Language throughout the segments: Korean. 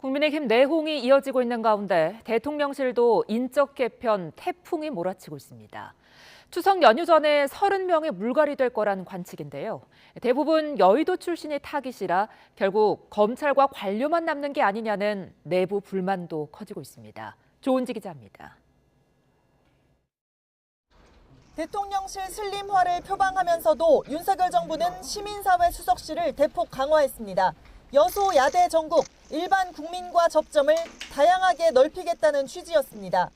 국민의힘 내홍이 이어지고 있는 가운데 대통령실도 인적 개편 태풍이 몰아치고 있습니다. 추석 연휴 전에 30명의 물갈이 될 거라는 관측인데요. 대부분 여의도 출신의 타깃이라 결국 검찰과 관료만 남는 게 아니냐는 내부 불만도 커지고 있습니다. 조은지 기자입니다. 대통령실 슬림화를 표방하면서도 윤석열 정부는 시민사회 수석실을 대폭 강화했습니다. 여소야대 전국, 일반 국민과 접점을 다양하게 넓히겠다는 취지였습니다.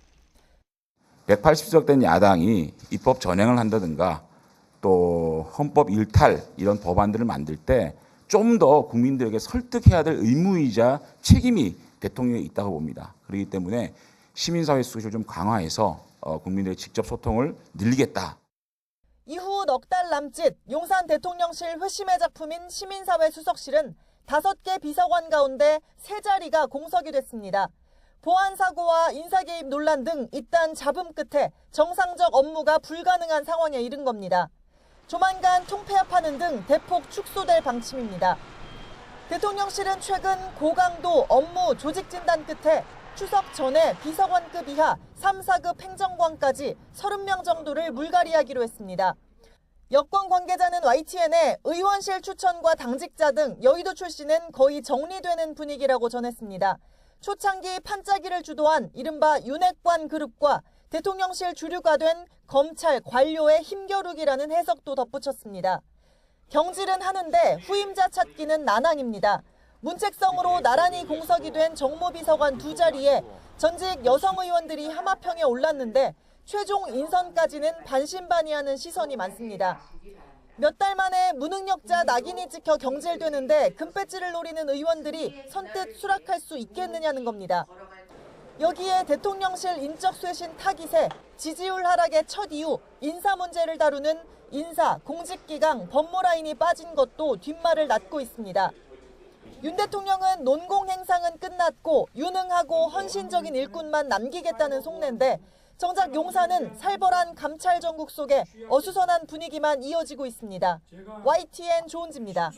180석 된 야당이 입법 전행을 한다든가 또 헌법 일탈 이런 법안들을 만들 때 좀 더 국민들에게 설득해야 될 의무이자 책임이 대통령에 있다고 봅니다. 그렇기 때문에 시민사회 수석실을 좀 강화해서 국민들의 직접 소통을 늘리겠다. 이후 넉 달 남짓 용산 대통령실 회심의 작품인 시민사회 수석실은 5개 비서관 가운데 3자리가 공석이 됐습니다. 보안 사고와 인사 개입 논란 등 잇단 잡음 끝에 정상적 업무가 불가능한 상황에 이른 겁니다. 조만간 통폐합하는 등 대폭 축소될 방침입니다. 대통령실은 최근 고강도 업무 조직 진단 끝에 추석 전에 비서관급 이하 3, 4급 행정관까지 30명 정도를 물갈이하기로 했습니다. 여권 관계자는 YTN에 의원실 추천과 당직자 등 여의도 출신은 거의 정리되는 분위기라고 전했습니다. 초창기 판짜기를 주도한 이른바 윤핵관 그룹과 대통령실 주류가 된 검찰 관료의 힘겨루기라는 해석도 덧붙였습니다. 경질은 하는데 후임자 찾기는 난항입니다. 문책성으로 나란히 공석이 된 정무비서관 2자리에 전직 여성 의원들이 하마평에 올랐는데 최종 인선까지는 반신반의하는 시선이 많습니다. 몇 달 만에 무능력자 낙인이 찍혀 경질되는데 금배지를 노리는 의원들이 선뜻 수락할 수 있겠느냐는 겁니다. 여기에 대통령실 인적 쇄신 타깃에 지지율 하락의 첫 이유 인사 문제를 다루는 인사, 공직기강, 법무라인이 빠진 것도 뒷말을 낳고 있습니다. 윤 대통령은 논공 행상은 끝났고 유능하고 헌신적인 일꾼만 남기겠다는 속내인데 정작 용산은 살벌한 감찰 정국 속에 어수선한 분위기만 이어지고 있습니다. YTN 조은지입니다.